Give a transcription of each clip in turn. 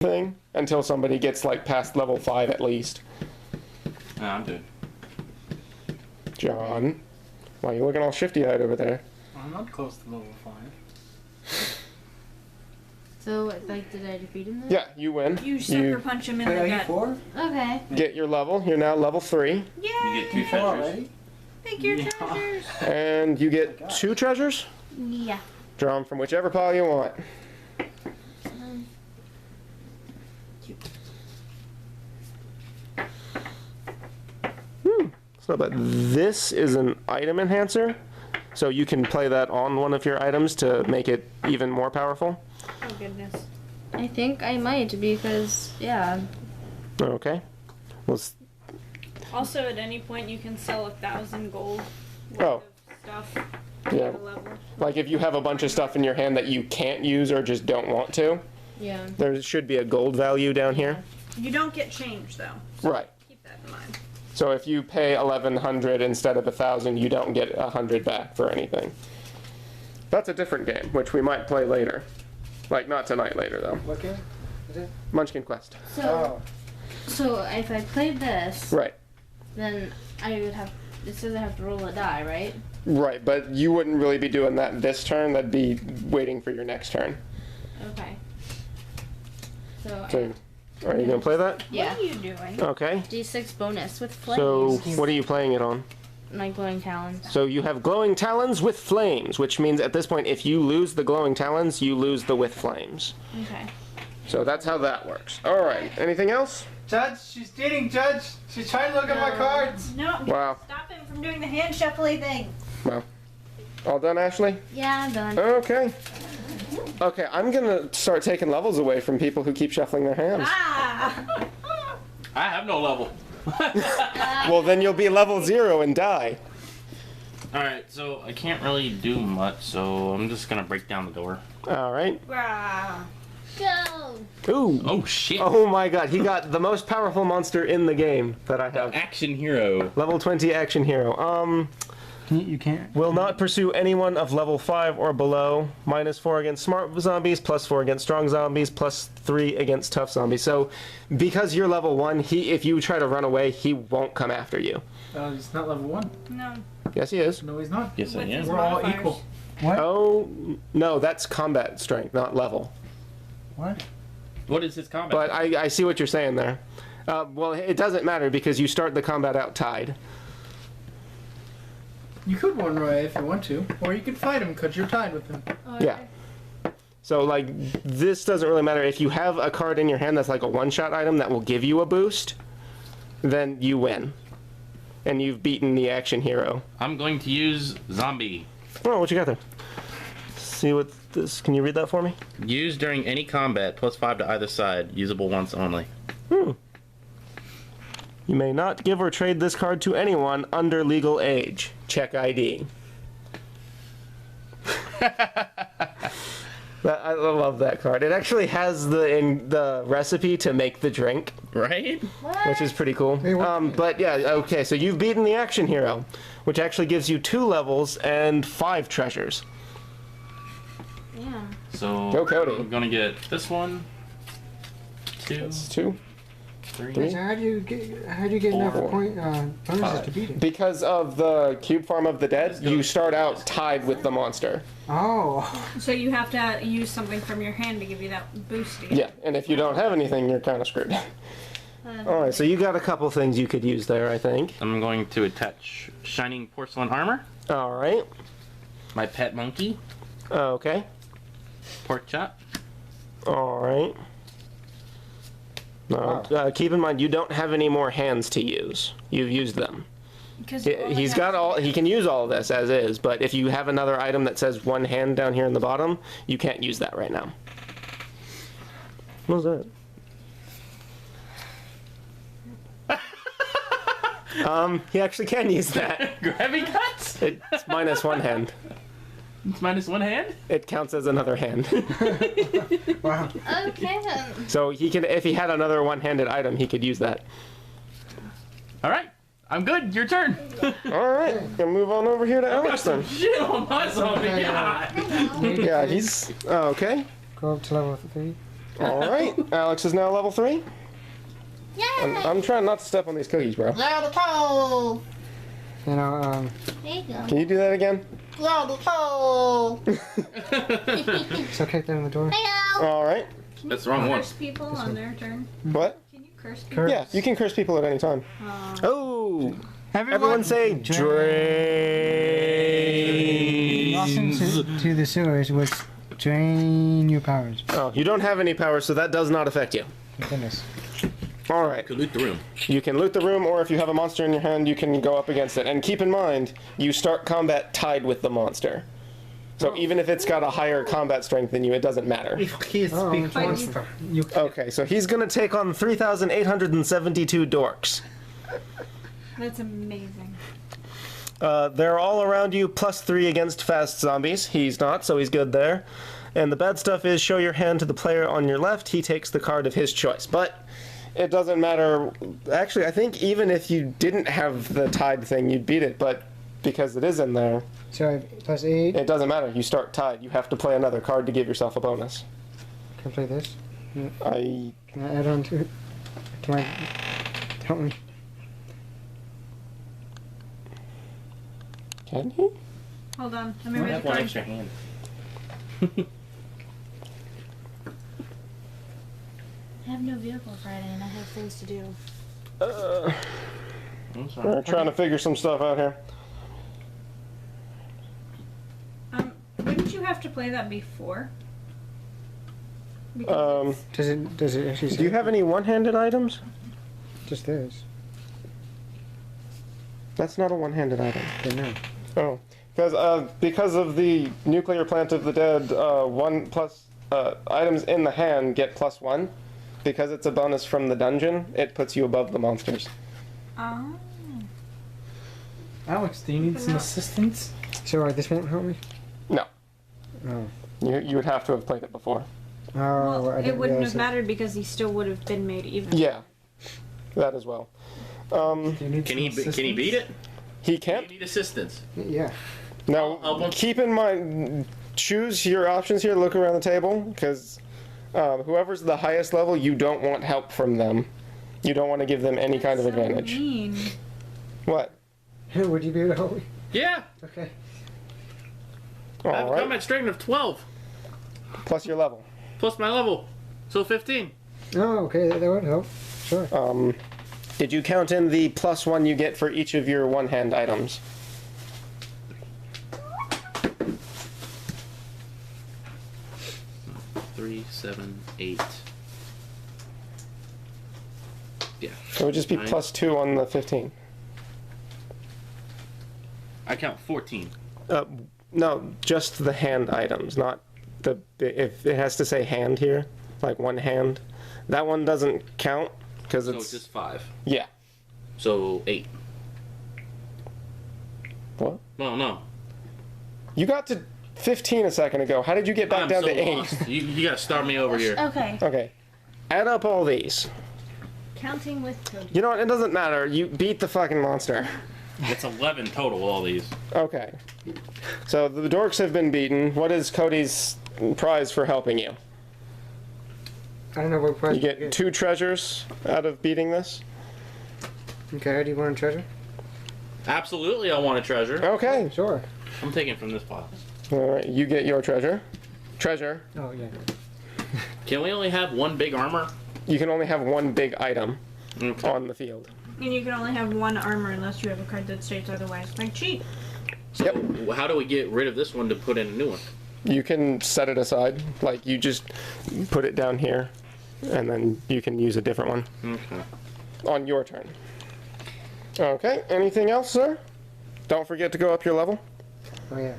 Thing until somebody gets like past level 5 at least. Nah, I'm good. John, why are you looking all shifty-eyed over there? I'm not close to level 5. So, like, did I defeat him then? Yeah, you win. You sucker punch him in the gut. 4? Okay. Get your level. You're now level 3. Yay! You get 2 treasures. Already? Take your Yeah. treasures. And you get 2 treasures. Yeah. Draw them from whichever pile you want. So, but this is an item enhancer, so you can play that on one of your items to make it even more powerful. Oh goodness. I think I might because, yeah. Okay. Well, Also, at any point, you can sell 1,000 gold worth Oh. of stuff. Yeah. At a level. like if you have a bunch of stuff in your hand that you can't use or just don't want to, Yeah. there should be a gold value down here. You don't get change though. Right. Keep that in mind. So if you pay 1,100 instead of 1,000, you don't get 100 back for anything. That's a different game, which we might play later. Like, not tonight, later, though. What game is it? Munchkin Quest. So, so if I played this, Right. then I would have, it says I have to roll a die, right? Right, but you wouldn't really be doing that this turn. That'd be waiting for your next turn. Okay. So, So, are you going to play that? yeah. What are you doing? Okay. D6 bonus with flames. So, what are you playing it on? My glowing talons. So you have glowing talons with flames, which means at this point, if you lose the glowing talons, you lose the with flames. Okay. So that's how that works. All right. Anything else? Judge, she's cheating, Judge. She's trying to look at my cards. No. Wow. Stop him from doing the hand shuffly thing. Well, all done, Ashley? Yeah, I'm done. Okay. Okay, I'm gonna start taking levels away from people who keep shuffling their hands. Ah! I have no level. Well, then you'll be level 0 and die. Alright, so I can't really do much, so I'm just gonna break down the door. All right. Rah. Go! Ooh. Oh shit! Oh my god, he got the most powerful monster in the game that I have. Action hero. Level 20 action hero. You can't. Will not pursue anyone of level 5 or below. -4 against smart zombies, +4 against strong zombies, +3 against tough zombies. So, because you're level 1, if you try to run away, he won't come after you. He's not level 1. No. Yes, he is. No, he's not. Yes, I With am. his We're all modifiers. equal. What? Oh, no, that's combat strength, not level. What? What is his combat? But I see what you're saying there. Well, it doesn't matter because you start the combat out tied. You could run away if you want to, or you could fight him because you're tied with him. Yeah. So, like, this doesn't really matter. If you have a card in your hand that's like a one-shot item that will give you a boost, then you win. And you've beaten the action hero. I'm going to use zombie. Oh, what you got there? See what this... Can you read that for me? Used during any combat, +5 to either side. Usable once only. You may not give or trade this card to anyone under legal age. Check ID. I love that card. It actually has the recipe to make the drink, Right? which is pretty cool. But yeah, okay, so you've beaten the action hero, which actually gives you 2 levels and 5 treasures. Yeah. So Go, Cody. I'm gonna get this one, 2, That's 2. 3. So how do you get enough Four. bonuses to beat it? Because of the cube farm of the dead, you start out tied with the monster. Oh. So you have to use something from your hand to give you that boost again. Yeah, and if you don't have anything, you're kind of screwed. Alright, so you got a couple things you could use there, I think. I'm going to attach shining porcelain armor, Alright. my pet monkey, Okay. pork chop. Alright. Keep in mind, you don't have any more hands to use. You've used them. Because He's got all. He can use all of this as is, but if you have another item that says one hand down here in the bottom, you can't use that right now. What was that? He actually can use that. Grabby cuts? It's -1 hand. It's minus one hand? It counts as another hand. Wow. Okay then. So he can, if he had another one-handed item, he could use that. Alright, I'm good. Your turn. All right, gonna move on over here to Alex then. Shit on my zombie. God. Yeah, he's okay. Go up to level 3. All right, Alex is now level 3. Yay! I'm trying not to step on these cookies, bro. Level 2. You know, There you go. Can you do that again? Level 2. so kick them in the door. Hello. All right. That's the wrong one. Curse people on their turn. What? Can you curse people? Curse. Yeah, you can curse people at any time. Oh, everyone say Walk drain. into the sewers, which drain your powers. Oh, you don't have any power, so that does not affect you. Thank goodness. All right. Could loot the room. You can loot the room, or if you have a monster in your hand, you can go up against it. And keep in mind, you start combat tied with the monster. So even if it's got a higher combat strength than you, it doesn't matter. If he is Oh, big fine. monster. You Okay, so he's gonna take on 3,872 dorks. That's amazing. They're all around you, +3 against fast zombies. He's not, so he's good there. And the bad stuff is show your hand to the player on your left. He takes the card of his choice. But it doesn't matter. Actually, I think even if you didn't have the tied thing, you'd beat it. But because it is in there, so +8. it doesn't matter. You start tied. You have to play another card to give yourself a bonus. Can I play this? I Can I add on to it? Can I help me? can you? Hold on. Let me I read have the one card. extra hand. I have no vehicle Friday and I have things to do. I'm sorry. We're trying to figure some stuff out here. Wouldn't you have to play that before? Because Does it actually say? Do you have any one-handed items? Just this? That's not a one-handed item. Then no. Oh, because of the nuclear plant of the dead, 1+ items in the hand get +1. Because it's a bonus from the dungeon, it puts you above the monsters. Oh. Alex, do you need some assistance? So this won't help me? No, Oh. you would have to have played it before. Oh, Well, I it didn't wouldn't realize have mattered because he still would have been made even. Yeah, that as well. Do you need Can some he assistance? beat it? He Do you can't. need assistance? Yeah. Now, I'll- keep in mind, choose your options here. Look around the table, because whoever's the highest level, you don't want help from them. You don't want to give them any kind of So advantage. mean. What? Would you be able to help me? Yeah. Okay. I have All a right. combat strength of 12 Plus your level. plus my level, so 15. Oh, okay, that would help. Sure. Did you count in the +1 you get for each of your one-hand items? Three, 7, 8. Yeah. It would just be Nine. +2 on the 15. I count 14. No, just the hand items, not if it has to say hand here, like one hand. That one doesn't count because So it's it's just 5. yeah. So 8. What? No. You got to 15 a second ago. How did you get back I'm down so to 8? lost. You gotta start me over here. Okay. Okay. Add up all these. Counting with Cody. You know what? It doesn't matter. You beat the fucking monster. It's 11 total, all these. Okay. So the dorks have been beaten. What is Cody's prize for helping you? I don't know what prize You get 2 treasures out of beating this. Okay, how do you want a treasure? Absolutely, I want a treasure. Okay. Sure. I'm taking from this pile. All right. You get your treasure. Treasure. Oh, yeah. Can we only have one big armor? You can only have one big item Okay. on the field. And you can only have one armor unless you have a card that states otherwise. Like cheat. So Yep. how do we get rid of this one to put in a new one? You can set it aside. Like, you just put it down here, and then you can use a different one Okay. on your turn. Okay, anything else, sir? Don't forget to go up your level. Oh, yeah.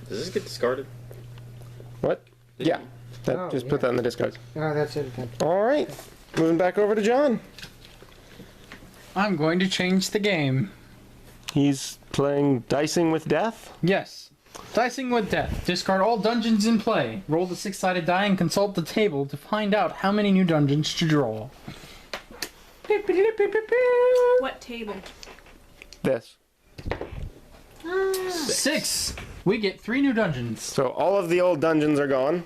Does this get discarded? What? Yeah. Oh, Just put yeah. that in the discard. Oh, that's it then. All right. Moving back over to John. I'm going to change the game. He's playing Dicing with Death. Yes. Dicing with Death. Discard all dungeons in play. Roll the 6-sided die and consult the table to find out how many new dungeons to draw. What table? This. 6. We get 3 new dungeons. So all of the old dungeons are gone.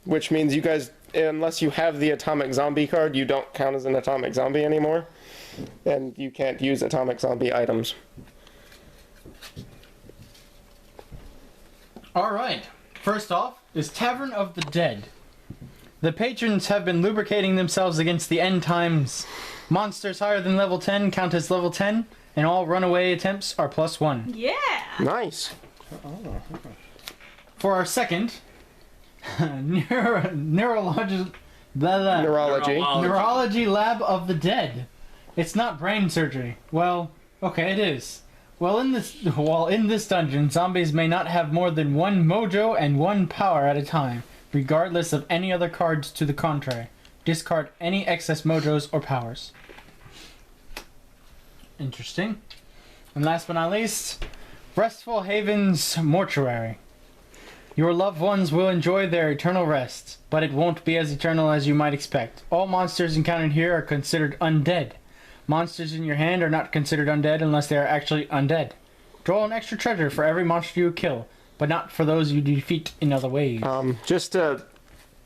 Which means you guys, unless you have the atomic zombie card, you don't count as an atomic zombie anymore. And you can't use atomic zombie items. Alright. First off is Tavern of the Dead. The patrons have been lubricating themselves against the end times. Monsters higher than level 10 count as level 10, and all runaway attempts are +1. Yeah. Nice. For our second, neurology lab of the dead. It's not brain surgery. Well, okay, it is. While in this dungeon, zombies may not have more than 1 mojo and 1 power at a time, regardless of any other cards to the contrary. Discard any excess mojos or powers. Interesting. And last but not least, Restful Haven's Mortuary. Your loved ones will enjoy their eternal rest, but it won't be as eternal as you might expect. All monsters encountered here are considered undead. Monsters in your hand are not considered undead unless they are actually undead. Draw an extra treasure for every monster you kill, but not for those you defeat in other ways. Just to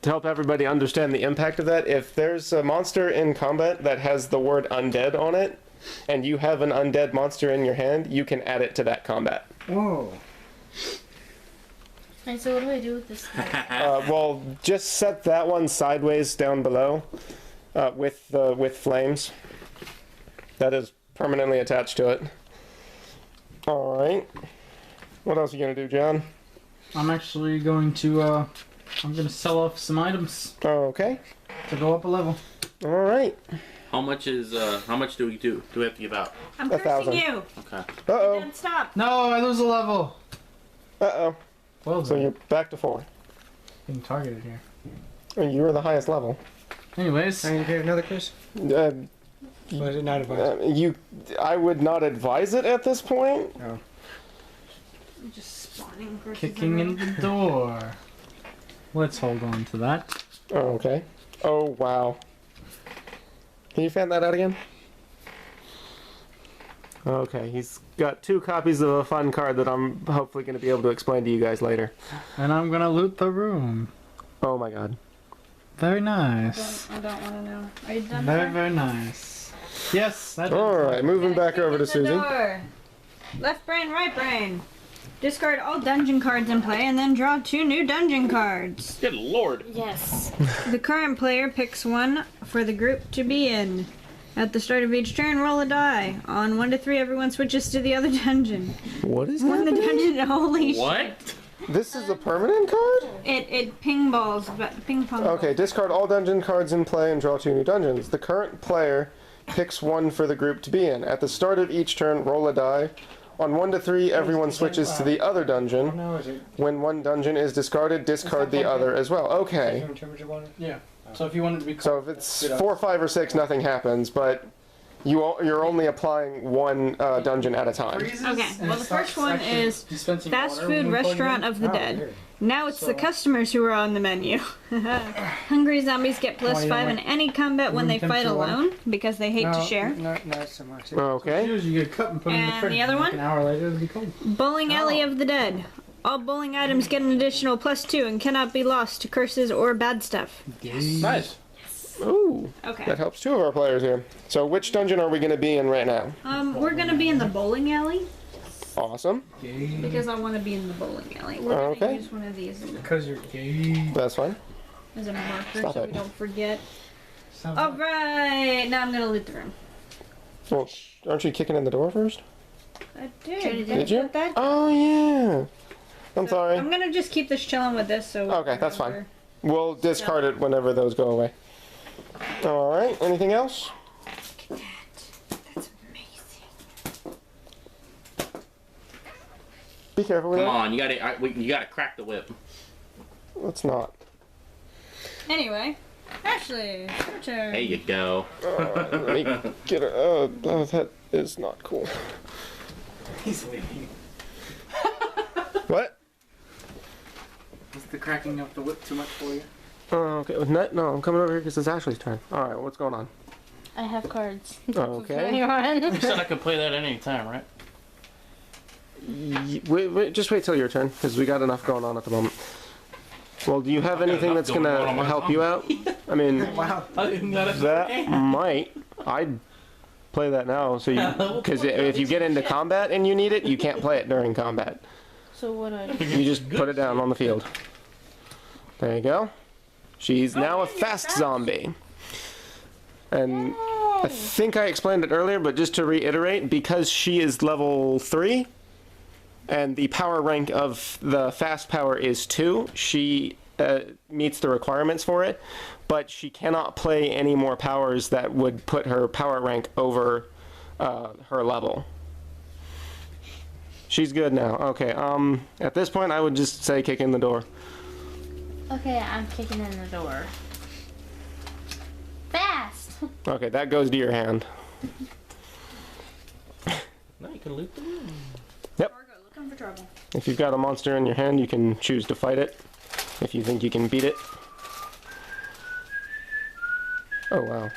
help everybody understand the impact of that, if there's a monster in combat that has the word undead on it, and you have an undead monster in your hand, you can add it to that combat. Whoa. And so what do I do with this thing? Well, just set that one sideways down below with flames. That is permanently attached to it. All right. What else are you gonna do, John? I'm actually going to sell off some items Okay. to go up a level. All right. How much do we do? Do we have to give out? I'm 1,000. cursing you. Okay. Uh-oh. Then stop. No, I lose a level. Uh-oh. Well, So then, you're back to 4. being targeted here. And you were the highest level. Anyways, I need to get another curse? Uh, Was it not advised? I would not advise it at this point. No. I'm just spawning curses kicking in everywhere. the door. Let's hold on to that. Oh, okay. Oh, wow. Can you fan that out again? Okay, he's got 2 copies of a fun card that I'm hopefully going to be able to explain to you guys later. And I'm gonna loot the room. Oh my god. Very nice. I don't want to know. Are you done? Very, there? very nice. Yes, that Alright, moving back over to Susie. Left brain, right brain. Discard all dungeon cards in play and then draw 2 new dungeon cards. Good lord. Yes. The current player picks one for the group to be in. At the start of each turn, roll a die. On 1 to 3, everyone switches to the other dungeon. What is When the happening? dungeon, holy What? This is a permanent card? It ping balls, but ping pong. Okay, discard all dungeon cards in play and draw 2 new dungeons. The current player picks one for the group to be in. At the start of each turn, roll a die. On 1 to 3, everyone switches to the other dungeon. No, is it? When one dungeon is discarded, discard the other as well. Okay. Yeah. So if you wanted to be So if it's 4, 5, or 6, nothing happens, but you're only applying one dungeon at a time. Okay, well the first one is Fast Food Restaurant of the Oh, Dead. weird. Now it's the customers who are on the menu. Hungry zombies get Why, you +5 don't in like any combat when they room fight temperature water? alone because they hate to No, share. not so much. Okay. You get a cup and put it in the And fridge. the other Like one? An hour later, it'll be cold. Bowling Alley of the Dead. All bowling items get an additional +2 and cannot be lost to curses or bad stuff. Nice. Ooh, Okay. that helps 2 of our players here. So which dungeon are we going to be in right now? We're gonna be in the bowling alley Awesome. because I want to be in the bowling alley. We're gonna Okay. use one of these Because you're gay. That's fine. as a marker Stop so it. we don't forget. Sounds All right, now I'm gonna loot the room. Well, aren't you kicking in the door first? I did. Did you? Put that? Oh, yeah. I'm sorry. I'm gonna just keep this chilling with this. So. Okay, that's fine. We'll discard it whenever those go away. Alright, anything else? That's amazing. Be careful with Come that. on, you gotta crack the whip. Let's not. Anyway, Ashley, your turn. There you go. Let me get that is not cool. He's leaving. What? Is the cracking of the whip too much for you? Oh, okay. No, I'm coming over here because it's Ashley's turn. All right, what's going on? I have cards. Okay. You said I could play that at any time, right? Wait, just wait till your turn because we got enough going on at the moment. Well, do you have anything that's going on gonna my help you out? I mean, Wow. that might. I'd play that now, so you because if you get into combat and you need it, you can't play it during combat. So what I do? You just put it down on the field. There you go. She's now a fast zombie. And I think I explained it earlier, but just to reiterate, because she is level 3, and the power rank of the fast power is 2, she meets the requirements for it, but she cannot play any more powers that would put her power rank over her level. She's good now. Okay, at this point I would just say kick in the door. Okay, I'm kicking in the door. Fast! Okay, that goes to your hand. No, you can loot the room. Yep. Fargo, looking for trouble. If you've got a monster in your hand, you can choose to fight it. If you think you can beat it. Oh, wow.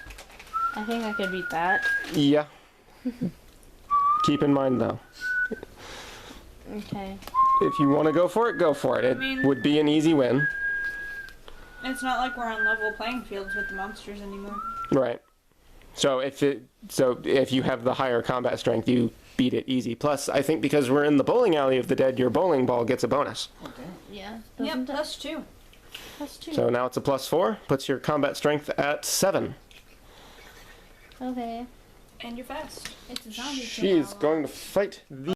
I think I could beat that. Yeah. Keep in mind, though, Okay. if you want to go for it, go for it. It mean- would be an easy win. It's not like we're on level playing fields with the monsters anymore. Right. So if you have the higher combat strength, you beat it easy. Plus, I think because we're in the bowling alley of the dead, your bowling ball gets a bonus. Yeah. Yep, Doesn't it? +2. Plus 2. So now it's a +4, puts your combat strength at 7. Okay. And you're fast. It's a zombie She's kill. going to fight the